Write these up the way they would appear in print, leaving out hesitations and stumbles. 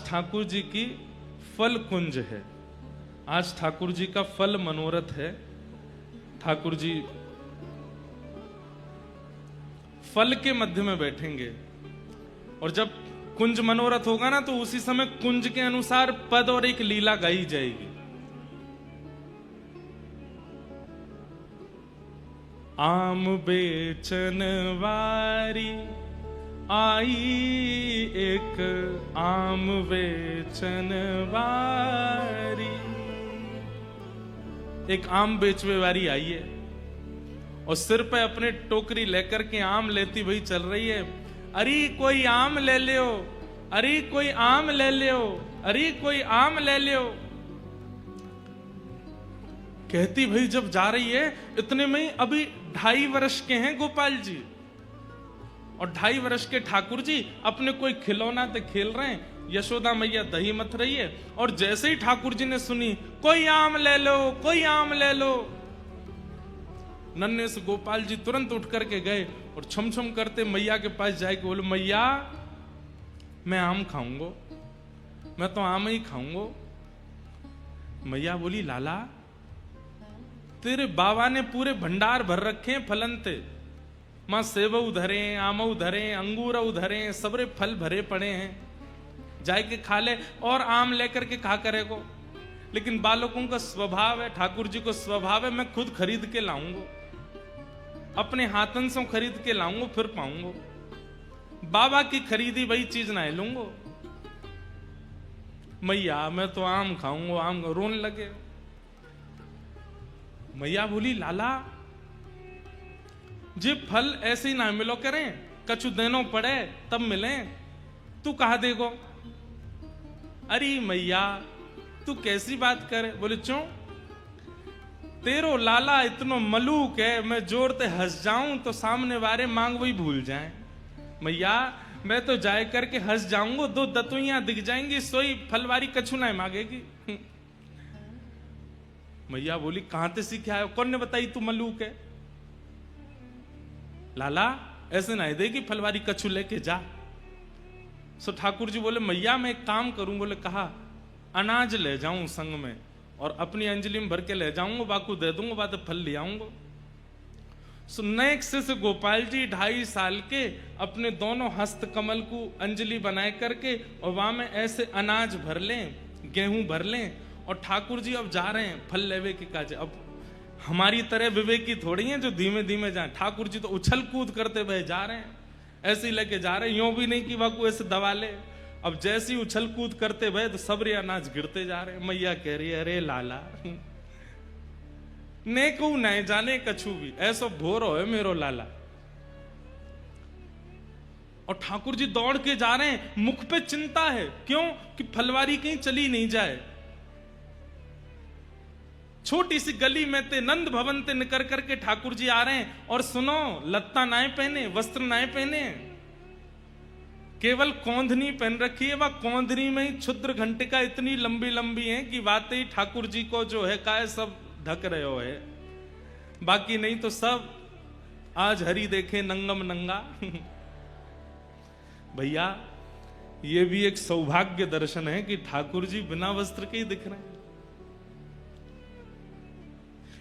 ठाकुर जी की फल कुंज है, आज ठाकुर जी का फल मनोरथ है। ठाकुर जी फल के मध्य में बैठेंगे और जब कुंज मनोरथ होगा ना तो उसी समय कुंज के अनुसार पद और एक लीला गाई जाएगी। आम बेचन वारी आई एक आम बेचन वारी, एक आम बेचवे वारी आई है और सिर पे अपने टोकरी लेकर के आम लेती हुई चल रही है। अरे कोई आम ले लियो, अरे कोई आम ले लियो, अरे कोई आम ले लियो, कहती भाई जब जा रही है। इतने में ही अभी 2.5 वर्ष के हैं गोपाल जी और 2.5 वर्ष के ठाकुर जी अपने कोई खिलौना ते खेल रहे हैं। यशोदा मैया दही मथ रही है और जैसे ही ठाकुर जी ने सुनी कोई आम ले लो, कोई आम ले लो, नन्हे से गोपाल जी तुरंत उठ करके गए और छम छम करते मैया के पास जाके बोले, मैया मैं आम खाऊंगा, मैं तो आम ही खाऊंगा। मैया बोली, लाला तेरे बाबा ने पूरे भंडार भर रखे हैं फलन ते, मां सेब उधरे, आम उधरे, अंगूर उधरे, सबरे फल भरे पड़े हैं, जाए के खा ले और आम लेकर के खा करेगो। लेकिन बालकों का स्वभाव है, ठाकुर जी को स्वभाव है, मैं खुद खरीद के लाऊंगा, अपने हाथन से खरीद के लाऊंगा फिर पाऊंगा, बाबा की खरीदी वही चीज ना लूंगा। मैया मैं तो आम खाऊंगा, आम रोने लगे। मैया बोली, लाला जे फल ऐसे ही ना मिलो करें, कछु देनो पड़े तब मिले, तू कहा देगो। अरे मैया तू कैसी बात करे। बोले क्यों, तेरो लाला इतनो मलूक है, मैं जोर ते हंस जाऊं तो सामने वाले मांग वही भूल जाएं। मैया मैं तो जाए करके हंस जाऊंगा, 2 दतुइयां दिख जाएंगी, सोई फलवारी कछु ना मांगेगी। मैया बोली, कहां ते सीखे आयो, कौन ने बताई तू मलूक है। लाला ऐसे ना देगी फलवारी कछु लेके जा। सो ठाकुर जी बोले, मैया मैं एक काम करूं। बोले कहा, अनाज ले जाऊं संग में और अपनी अंजलि में भर के ले जाऊंगा, बाकू दे दूंगा, बाद फल ले आऊंगा। सो नेक्स्ट से गोपाल जी 2.5 साल के अपने दोनों हस्त कमल को अंजलि बनाए करके और वहां में ऐसे अनाज भर लें, गेहूं भर लें और ठाकुर जी अब जा रहे हैं फल लेवे के काज। अब हमारी तरह विवेकी थोड़ी हैं जो धीमे धीमे जाए, ठाकुर जी तो उछल कूद करते हुए जा रहे हैं, ऐसे ही लेके जा रहे हैं, यूं भी नहीं कि बाकू ऐसे दबा ले। अब जैसे ही उछल कूद करते हुए तो सबरे अनाज गिरते जा रहे हैं। मैया कह रही है, अरे लाला ने को नहीं जाने कछु भी, ऐसो भोर हो मेरो लाला। और ठाकुर जी दौड़ के जा रहे हैं, मुख पे चिंता है, क्यों कि फलवारी कहीं चली नहीं जाए। छोटी सी गली में ते नंद भवन ते निकर करके ठाकुर जी आ रहे हैं और सुनो, लत्ता नाए पहने, वस्त्र नाए पहने, केवल कौंधनी पहन रखी है। वह कौंधनी में ही क्षुद्र घंटिका इतनी लंबी लंबी है कि वाते ही ठाकुर जी को जो है काय सब ढक रहे हो है, बाकी नहीं तो सब आज हरि देखे नंगम नंगा। भैया ये भी एक सौभाग्य दर्शन है कि ठाकुर जी बिना वस्त्र के ही दिख रहे हैं।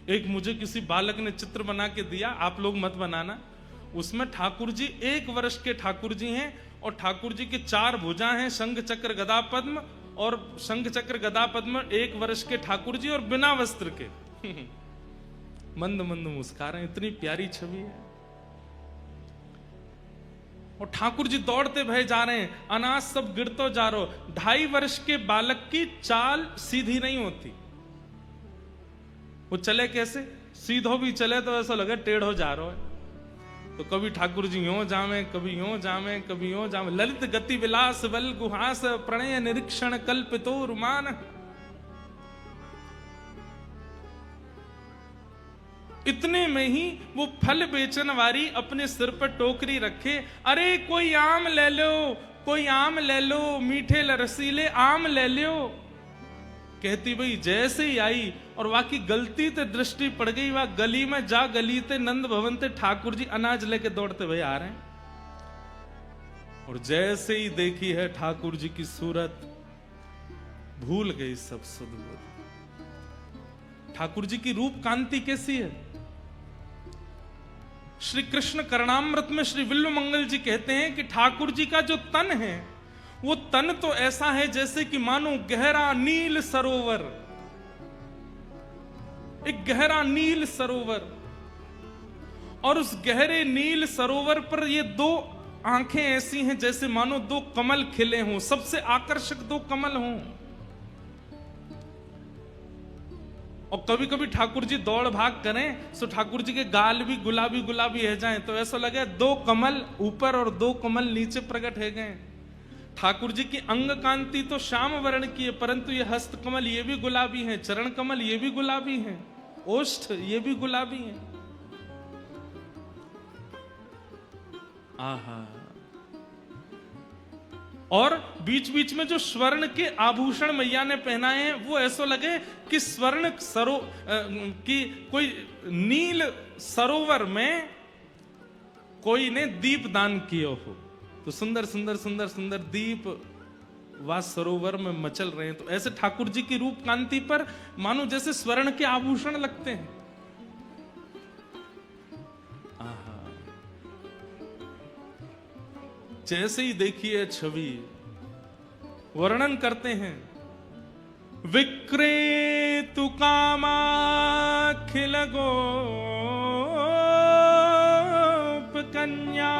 एक मुझे किसी बालक ने चित्र बना के दिया, आप लोग मत बनाना, उसमें ठाकुर जी 1 वर्ष के ठाकुर जी हैं और ठाकुर जी के 4 भुजा हैं, शंख चक्र गदा पद्म, और शंख चक्र गदा पद्म 1 वर्ष के ठाकुर जी और बिना वस्त्र के मंद मंद मुस्कुरा रहे हैं, इतनी प्यारी छवि है। और ठाकुर जी दौड़ते भय जा रहे हैं, अनाज सब गिरतो जा रहा हो। 2.5 वर्ष के बालक की चाल सीधी नहीं होती, वो चले कैसे, सीधो भी चले तो ऐसा लगे टेढ़ो जा रहा है। तो कभी ठाकुर जी यूं जावे, कभी यूं जावे, कभी यूं जावे। ललित गति विलास बल गुहास, प्रणय निरीक्षण कल्पितो रुमान। इतने में ही वो फल बेचन वाली अपने सिर पर टोकरी रखे, अरे कोई आम ले लो, कोई आम ले लो, मीठे रसीले आम ले लो, कहती भाई जैसे ही आई और वाकई गलती ते दृष्टि पड़ गई, वह गली में जा गली ते नंद भवन ते ठाकुर जी अनाज लेके दौड़ते हुए आ रहे हैं। और जैसे ही देखी है ठाकुर जी की सूरत, भूल गई सब सुध बुध। ठाकुर जी की रूप कांति कैसी है? श्री कृष्ण करणामृत में श्री विल्व मंगल जी कहते हैं कि ठाकुर जी का जो तन है वो तन तो ऐसा है जैसे कि मानो गहरा नील सरोवर, एक गहरा नील सरोवर, और उस गहरे नील सरोवर पर ये दो आंखें ऐसी हैं जैसे मानो दो कमल खिले हों, सबसे आकर्षक दो कमल हों। और कभी कभी ठाकुर जी दौड़ भाग करें तो ठाकुर जी के गाल भी गुलाबी गुलाबी है जाएं तो ऐसा लगे दो कमल ऊपर और दो कमल नीचे प्रकट है गए। ठाकुर जी की अंग कांति तो श्याम वर्ण की है, परंतु ये हस्त कमल ये भी गुलाबी हैं, चरण कमल ये भी गुलाबी हैं, ओष्ठ ये भी गुलाबी हैं। आहा। और बीच बीच में जो स्वर्ण के आभूषण मैया ने पहनाए हैं वो ऐसा लगे कि स्वर्ण की कोई नील सरोवर में कोई ने दीप दान किया हो, तो सुंदर सुंदर सुंदर सुंदर दीप वह सरोवर में मचल रहे हैं। तो ऐसे ठाकुर जी की रूप कांति पर मानो जैसे स्वर्ण के आभूषण लगते हैं। जैसे ही देखिए छवि वर्णन करते हैं, विक्रेतु कामाखिल गोप कन्या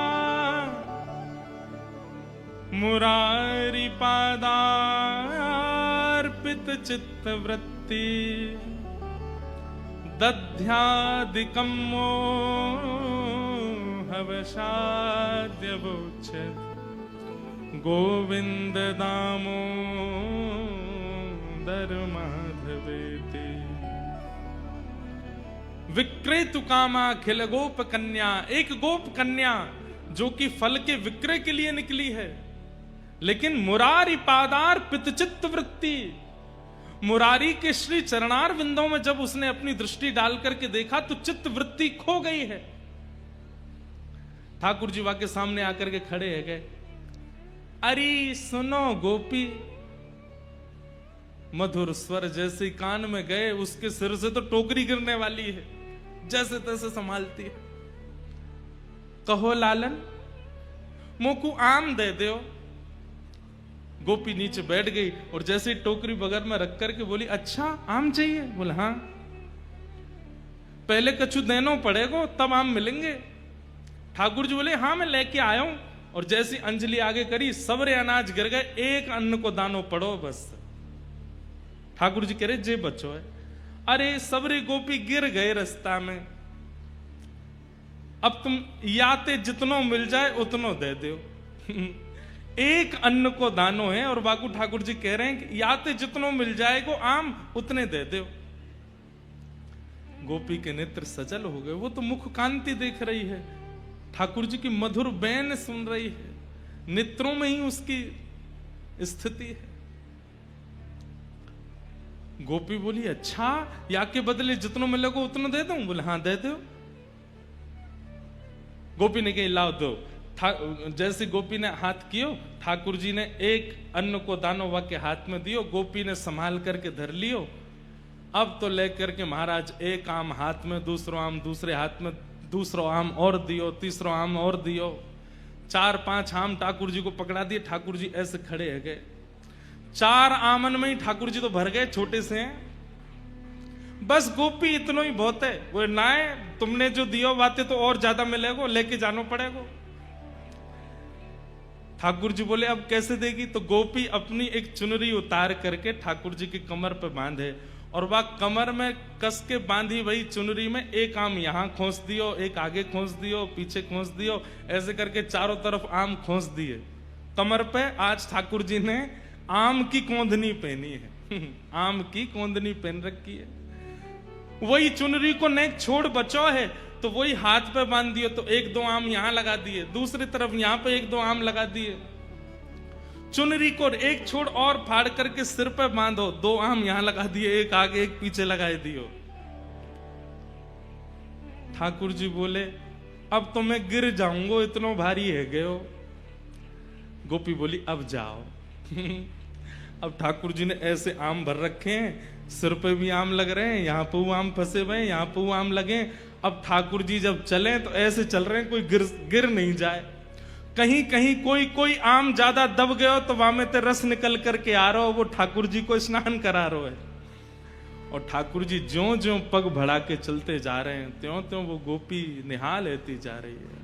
मुरारी पादार्पित चित्तवृत्ति दध्यादिकं हवशाद्यवोच्यत गोविंद दामोदर माधवेति। विक्रेतु कामा खिल गोप कन्या, एक गोप कन्या जो कि फल के विक्रय के लिए निकली है, लेकिन मुरारी पादार पितचित्त वृत्ति, मुरारी के श्री चरणार विंदों में जब उसने अपनी दृष्टि डाल करके देखा तो चित्त वृत्ति खो गई है। ठाकुर जी वहां के सामने आकर के खड़े है गए, अरे सुनो गोपी, मधुर स्वर जैसे कान में गए उसके सिर से तो टोकरी गिरने वाली है, जैसे तैसे संभालती है। कहो लालन मोकू आम दे दो। गोपी नीचे बैठ गई और जैसे टोकरी बगल में रख करके बोली, अच्छा आम चाहिए? बोला हाँ। पहले कछु देनो पड़ेगा तब आम मिलेंगे। ठाकुर जी बोले हाँ मैं लेके आया हूं। और जैसी अंजलि आगे करी सबरे अनाज गिर गए, एक अन्न को दानो पड़ो बस। ठाकुर जी कह रहे जे बच्चो है। अरे सबरे गोपी गिर गए रास्ता में, अब तुम याते जितनो मिल जाए उतनो दे दो। एक अन्न को दानो है और बाकू ठाकुर जी कह रहे हैं कि याते जितनो मिल जाएगो आम उतने दे दो। गोपी के नेत्र सजल हो गए, वो तो मुख कांति देख रही है, ठाकुर जी की मधुर बैन सुन रही है, नेत्रों में ही उसकी स्थिति है। गोपी बोली अच्छा या के बदले जितनों मिलेगा उतना दे दूं? बोले हाँ दे दो। गोपी ने कही लाओ दो। जैसे गोपी ने हाथ कियो, ठाकुर जी ने एक अन्न को दानो वा के हाथ में दियो, गोपी ने संभाल करके धर लियो। अब तो लेकर के महाराज एक आम हाथ में, दूसरो आम दूसरे हाथ में, दूसरो आम और दियो, तीसरो आम और दियो, 4-5 आम ठाकुर जी को पकड़ा दिए। ठाकुर जी ऐसे खड़े है गए, 4 आमन में ही ठाकुर जी तो भर गए, छोटे से हैं। बस गोपी इतना ही बहुत है। वो ना है तुमने जो दियो बातें तो और ज्यादा मिलेगा, लेके जानो पड़ेगा। ठाकुर जी बोले अब कैसे देगी? तो गोपी अपनी एक चुनरी उतार करके ठाकुर जी की कमर पे बांधे और वह कमर में कस के बांधी वही चुनरी में एक आम यहां खोस दियो, एक आगे खोस दियो, पीछे खोस दियो, ऐसे करके चारों तरफ आम खोस दिए कमर पे। आज ठाकुर जी ने आम की कोंदनी पहनी है। आम की कोंदनी पहन रखी है। वही चुनरी को नेक छोड़ बचो है तो वही हाथ पे बांध दिए, तो 1-2 आम यहां लगा दिए, दूसरी तरफ यहां पे 1-2 आम लगा दिए। चुनरी को एक छोड़ और फाड़ करके सिर पे बांधो, 2 आम यहां लगा दिए, एक आगे एक पीछे लगा दियो। ठाकुर जी बोले अब तो मैं गिर जाऊंगा, इतना भारी है गयो। गोपी बोली अब जाओ। अब ठाकुर जी ने ऐसे आम भर रखे हैं, सिर पे भी आम लग रहे हैं, यहाँ पे आम फंसे हुए हैं, यहाँ पे आम लगे। अब ठाकुर जी जब चले तो ऐसे चल रहे हैं कोई गिर नहीं जाए। कहीं कहीं कोई आम ज्यादा दब गया तो वहां में ते रस निकल करके आ रहा हो, वो ठाकुर जी को स्नान करा रहा है। और ठाकुर जी ज्यों ज्यों पग बढ़ा के चलते जा रहे हैं, त्यों त्यों वो गोपी निहाल लेती जा रही है।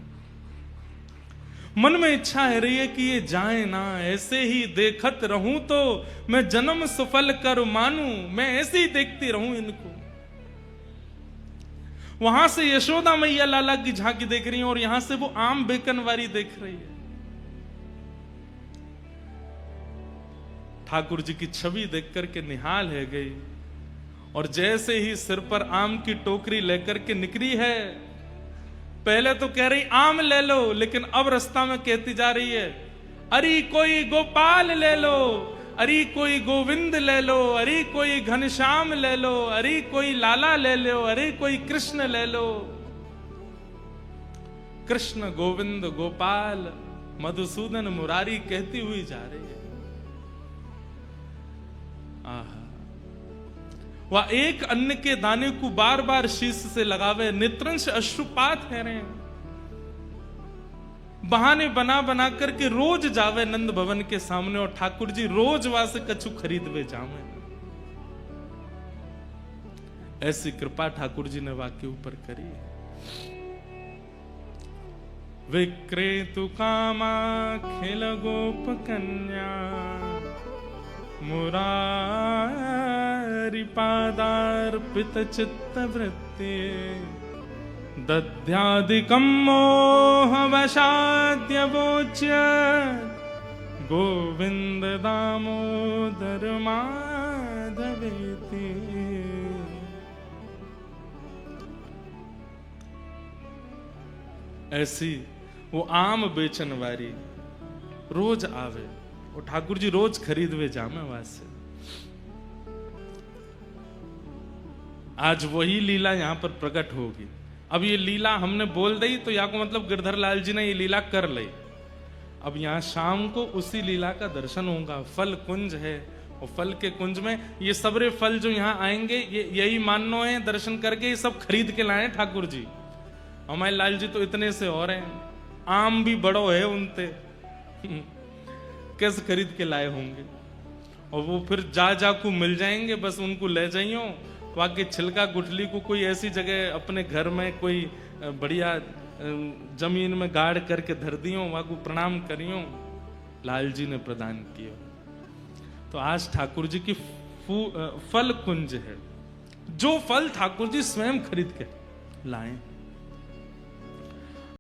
मन में इच्छा है रही है कि ये जाए ना, ऐसे ही देखत रहूं तो मैं जन्म सफल कर मानूं, मैं ऐसे ही देखती रहूं इनको। वहां से यशोदा मैया लाला की झांकी देख रही है और यहां से वो आम बेकनवारी देख रही है। ठाकुर जी की छवि देख करके निहाल है गई। और जैसे ही सिर पर आम की टोकरी लेकर के निकली है, पहले तो कह रही आम ले लो, लेकिन अब रास्ता में कहती जा रही है अरे कोई गोपाल ले लो, अरे कोई गोविंद ले लो, अरे कोई घनश्याम ले लो, अरे कोई लाला ले लो, अरे कोई कृष्ण ले लो। कृष्ण गोविंद गोपाल मधुसूदन मुरारी कहती हुई जा रही है। आहा, वह एक अन्न के दाने को बार बार शीश से लगावे, नेत्रंश अश्रुपात है रहे हैं। बहाने बना बना करके रोज जावे नंद भवन के सामने और ठाकुर जी रोज वहां से कछु खरीदवे जावे। ऐसी कृपा ठाकुर जी ने वाक्य ऊपर करी है। विक्रेतु कामा खेल गोप कन्या, मुरारी पादार्पित चित्त वृत्ति, दध्यादिकं मोहवशाद्य वोच्य, गोविंद दामोदर माधवेति। ऐसी वो आम बेचन वाली रोज आवे और ठाकुर जी रोज खरीदवे जामे वहां से। आज वही लीला यहां पर प्रकट होगी। अब ये लीला हमने बोल दी तो या को मतलब गिरधर लाल जी ने ये लीला कर ली। अब यहां शाम को उसी लीला का दर्शन होगा। फल कुंज है और फल के कुंज में ये सबरे फल जो यहाँ आएंगे ये यही मानो है, दर्शन करके ये सब खरीद के लाए ठाकुर जी। हमारे लाल जी तो इतने से और हैं, आम भी बड़ो है उनते कैसे खरीद के लाए होंगे। और वो फिर जा को मिल जाएंगे, बस उनको ले जाइयो। वहां के छिलका गुठली को कोई ऐसी जगह अपने घर में कोई बढ़िया जमीन में गाड़ करके धर दियो, वहां को प्रणाम करियो, लाल जी ने प्रदान किया। तो आज ठाकुर जी की फल कुंज है, जो फल ठाकुर जी स्वयं खरीद के लाए।